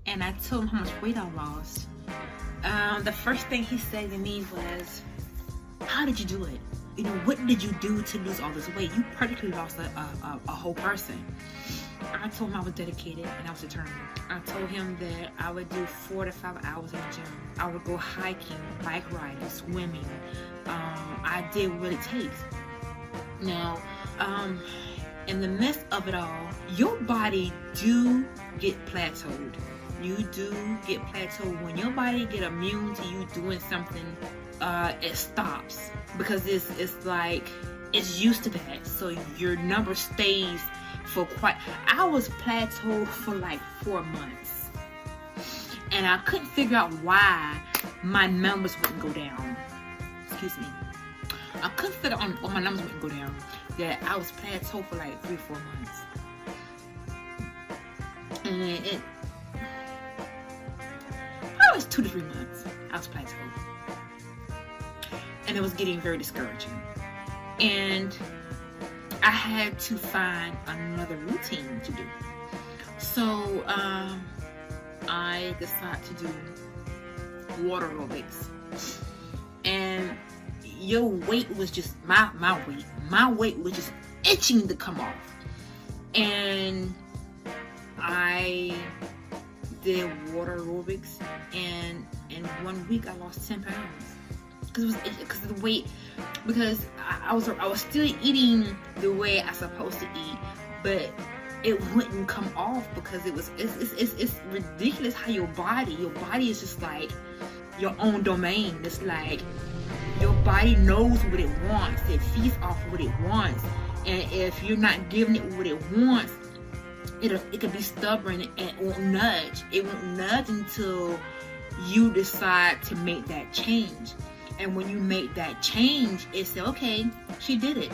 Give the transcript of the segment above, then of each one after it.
and I told him how much weight I lost. The first thing he said to me was, "How did you do it? You know, what did you do to lose all this weight? You practically lost a whole person." I told him I was dedicated and I was determined. I told him that I would do 4 to 5 hours in the gym. I would go hiking, bike riding, swimming. I did what it takes. Now, in the midst of it all, your body do get plateaued. You do get plateaued. When your body get immune to you doing something, it stops, because it's like it's used to that. So your number stays for I was plateaued for like 4 months, and I couldn't figure out why my numbers wouldn't go down. Excuse me. I couldn't figure out why my numbers wouldn't go down. That I was plateaued for like 3-4 months, and it probably was 2 to 3 months. I was plateaued, and it was getting very discouraging, and I had to find another routine to do. So I decided to do water aerobics, and your weight was just my weight was just itching to come off, and I did water aerobics, and in 1 week I lost 10 pounds because of the weight. Because I was still eating the way I supposed to eat, but it wouldn't come off because it's ridiculous how your body is just like your own domain. It's like your body knows what it wants. It feeds off what it wants, and if you're not giving it what it wants, it could be stubborn and it won't nudge. It won't nudge until you decide to make that change. And when you make that change, it's okay, she did it,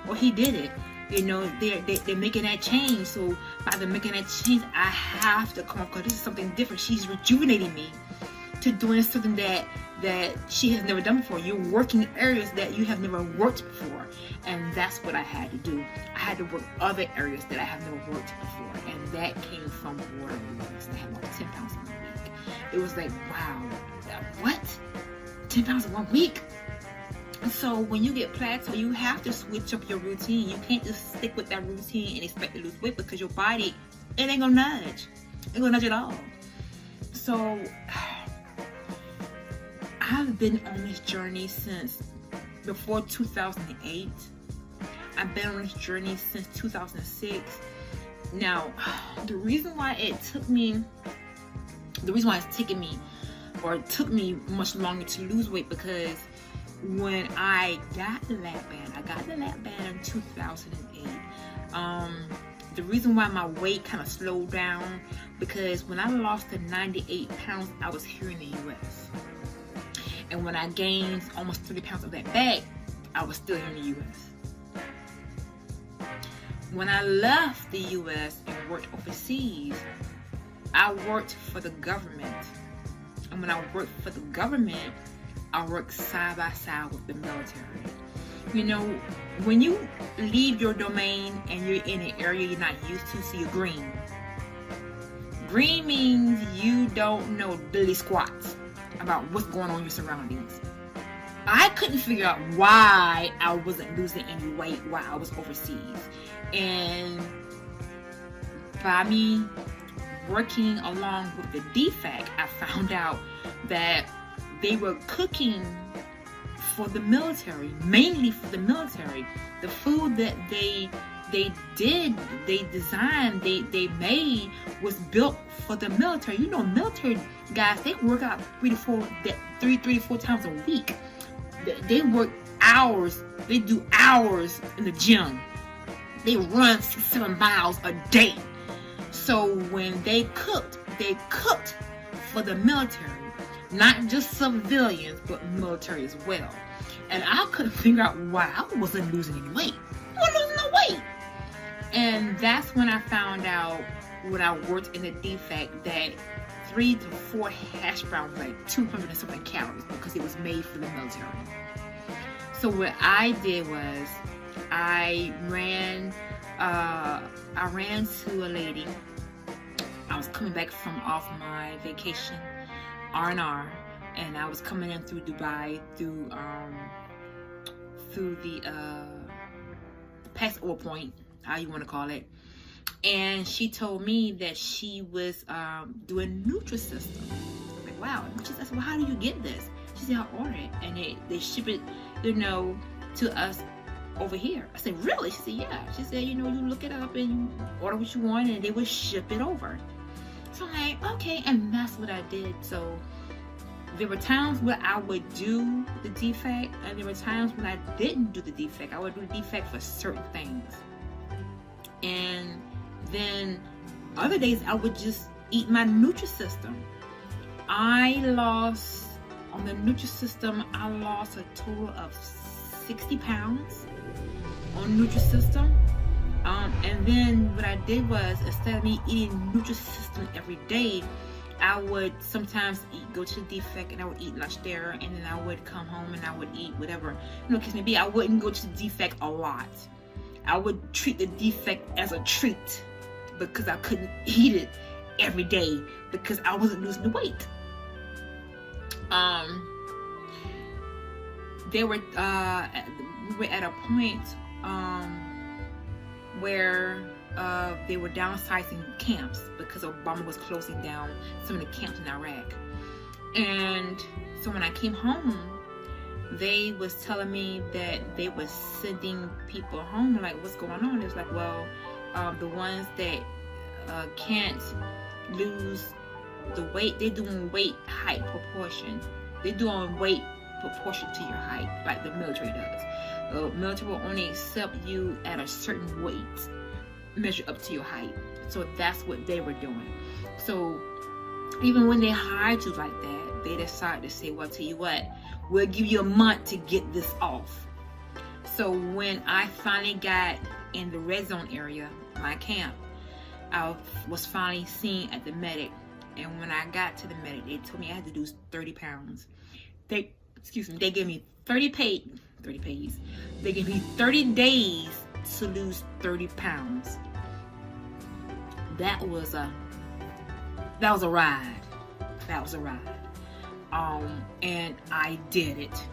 or he did it. You know, they're making that change. So by them making that change, I have to come up, because this is something different. She's rejuvenating me to doing something that she has never done before. You're working areas that you have never worked before, and that's what I had to do. I had to work other areas that I have never worked before, and that came from water aerobics. I had about 10 pounds in a week. It was like, wow, what? 10 pounds in 1 week. So when you get plateaued, you have to switch up your routine. You can't just stick with that routine and expect to lose weight, because your body, it ain't gonna nudge. It ain't gonna nudge at all. So I've been on this journey since before 2008. I've been on this journey since 2006. Now, the reason why it's taken me, or it took me much longer to lose weight, because when I got the LapBand in 2008. The reason why my weight kind of slowed down, because when I lost the 98 pounds, I was here in the US. And when I gained almost 30 pounds of that back, I was still in the US. When I left the US and worked overseas, I worked for the government. And when I worked for the government, I worked side by side with the military. You know, when you leave your domain and you're in an area you're not used to, so you're green. Green means you don't know diddly squats about what's going on in your surroundings. I couldn't figure out why I wasn't losing any weight while I was overseas. And by me working along with the DFAC, I found out that they were cooking for the military, mainly for the military. The food that they designed, they made was built for the military. You know, military guys, they work out 3 to 4 times a week. They work hours. They do hours in the gym. They run 6-7 miles a day. So when they cooked for the military, not just civilians, but military as well. And I couldn't figure out why I wasn't losing any weight. I wasn't losing no weight. And that's when I found out, when I worked in the DFAC, that 3 to 4 hash browns were like 200 and something calories, because it was made for the military. So what I did was, I ran to a lady. I was coming back from off my vacation, R&R, and I was coming in through Dubai, through the passport point, how you want to call it. And she told me that she was doing Nutrisystem. I'm like, wow, I said, well, how do you get this? She said, I ordered it, and they ship it, to us over here. I said, really? She said, yeah. She said, you look it up and you order what you want, and they would ship it over. So I'm like, okay, and that's what I did. So there were times where I would do the defect, and there were times when I didn't do the defect. I would do the defect for certain things. And then other days I would just eat my Nutrisystem. On the Nutrisystem, I lost a total of 60 pounds on Nutrisystem. And then what I did was, instead of me eating Nutrisystem every day, I would sometimes go to the defect and I would eat lunch there, and then I would come home and I would eat whatever, case may be. I wouldn't go to the defect a lot. I would treat the defect as a treat because I couldn't eat it every day because I wasn't losing the weight. We were at a point where they were downsizing camps because Obama was closing down some of the camps in Iraq. And so when I came home, they was telling me that they were sending people home. Like, what's going on? It was like, well, the ones that can't lose the weight, they're doing weight height proportion. They're doing weight proportion to your height, like the military does. The military will only accept you at a certain weight, measure up to your height. So that's what they were doing. So even when they hired you like that, they decided to say, well, tell you what, we'll give you a month to get this off. So when I finally got in the red zone area, my camp, I was finally seen at the medic. And when I got to the medic, they told me I had to lose 30 pounds. They gave me 30 pays. They gave me 30 days to lose 30 pounds. That was a ride. And I did it.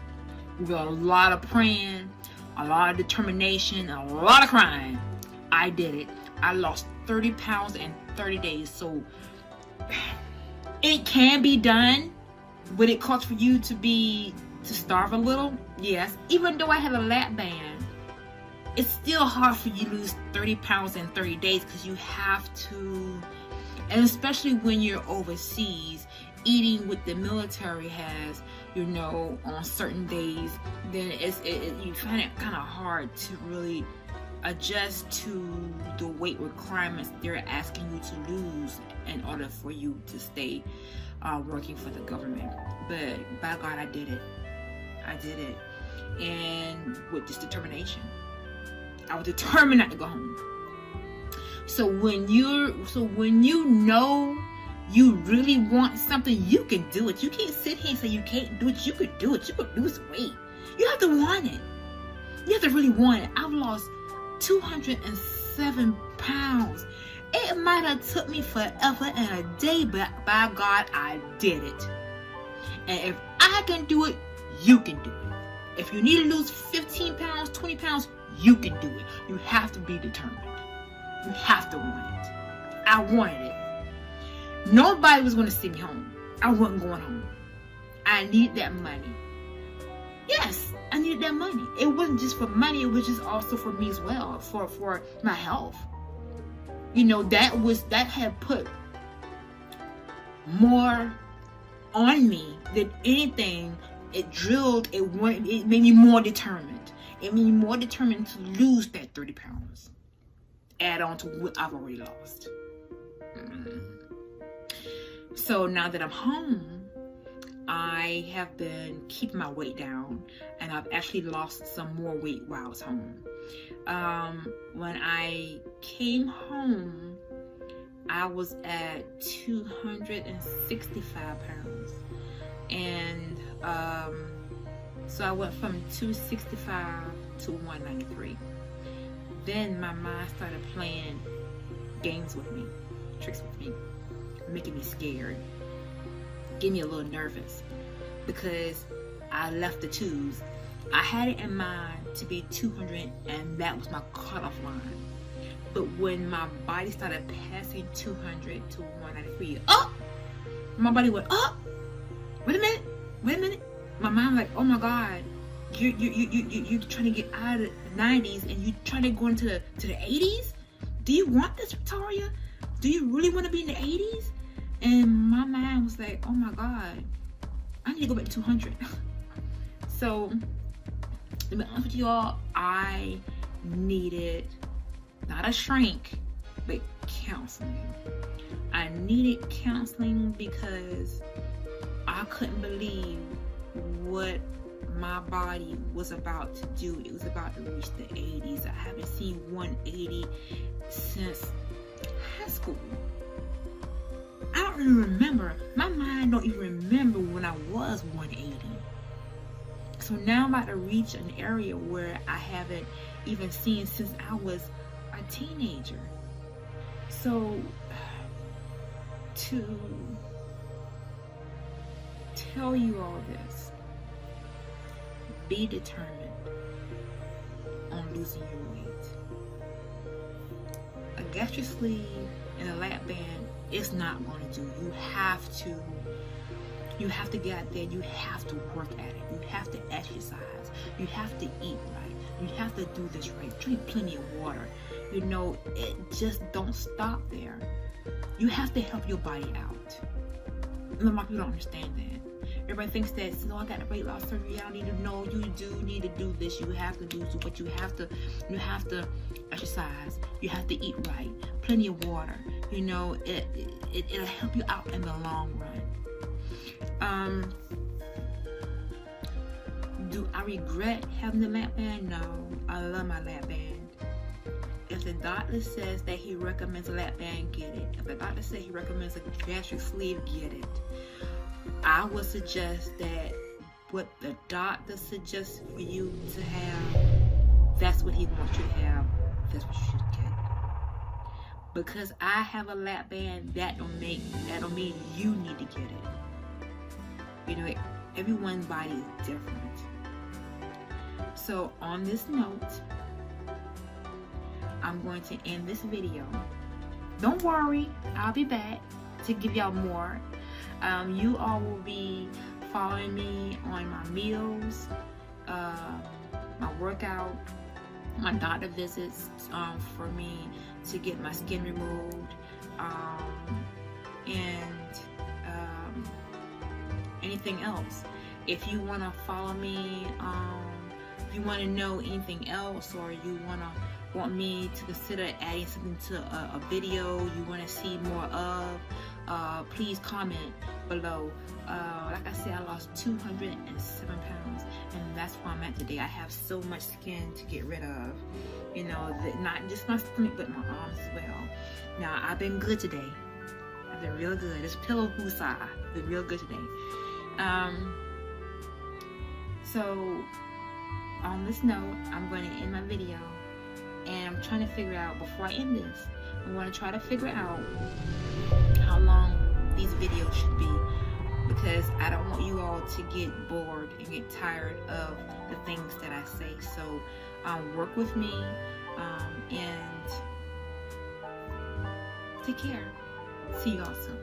With a lot of praying, a lot of determination, a lot of crying. I did it. I lost 30 pounds in 30 days. So it can be done. Would it cost for you to starve a little? Yes. Even though I have a LapBand, it's still hard for you to lose 30 pounds in 30 days because you have to, and especially when you're overseas, eating what the military has, on certain days, then you find it kind of hard to really adjust to the weight requirements they're asking you to lose in order for you to stay working for the government. But by God, I did it, and with this determination, I was determined not to go home. So when you know you really want something, you can do it. You can't sit here and say you can't do it. You could do it. You could lose weight. You have to want it. You have to really want it. I've lost 207 pounds. It might have took me forever and a day, but by God, I did it. And if I can do it, you can do it. If you need to lose 15 pounds, 20 pounds, you can do it. You have to be determined. You have to want it. I wanted it. Nobody was going to send me home. I wasn't going home. I needed that money. Yes, I needed that money. It wasn't just for money. It was just also for me as well, for my health. That had put more on me than anything. It made me more determined. It made me more determined to lose that 30 pounds. Add on to what I've already lost. So now that I'm home, I have been keeping my weight down, and I've actually lost some more weight while I was home. When I came home, I was at 265 pounds. And so I went from 265 to 193. Then my mind started playing games with me, tricks with me. making me scared, getting me a little nervous, because I left the twos. I had it in mind to be 200, and that was my cutoff line. But when my body started passing 200 to 193, oh, my body went up. Wait a minute. My mind like, oh my God, you're trying to get out of the 90s and you trying to go into the 80s. Do you want this, Victoria? Do you really want to be in the 80s? And my mind was like, oh my God, I need to go back to 200. So, to be honest with you all, I needed not a shrink, but counseling. I needed counseling because I couldn't believe what my body was about to do. It was about to reach the 80s. I haven't seen 180 since high school. I don't even remember. My mind don't even remember when I was 180. So now I'm about to reach an area where I haven't even seen since I was a teenager. So to tell you all this, be determined on losing your weight. A gastric sleeve and a lap band is not going to do. You have to get out there. You have to work at it. You have to exercise. You have to eat right. You have to do this right. Drink plenty of water. You know, it just don't stop there. You have to help your body out. And a lot of people don't understand that. Everybody thinks that, so I got a weight loss surgery. I need to know. You do need to do this. You have to do so, but you have to exercise. You have to eat right. Plenty of water. You know, it'll help you out in the long run. Do I regret having the lap band? No, I love my lap band. If the doctor says that he recommends a lap band, get it. If the doctor says he recommends a gastric sleeve, get it. I would suggest that what the doctor suggests for you to have, that's what he wants you to have. That's what you should get. Because I have a lap band, that don't mean you need to get it. You know, everyone's body is different. So on this note, I'm going to end this video. Don't worry, I'll be back to give y'all more. You all will be following me on my meals, my workout, my doctor visits for me to get my skin removed, and anything else. If you want to follow me, if you want to know anything else, or you want me to consider adding something to a video you want to see more of, please comment below. Like I said, I lost 207 pounds, and that's where I'm at today. I have so much skin to get rid of, you know, not just my stomach, but my arms as well. Now, I've been good today. I've been real good. This pillow woosah, I've been real good today. So on this note, I'm going to end my video, and I'm trying to figure out, before I end this, I want to try to figure out how long these videos should be, because I don't want you all to get bored and get tired of the things that I say. So work with me, and take care. See you all soon.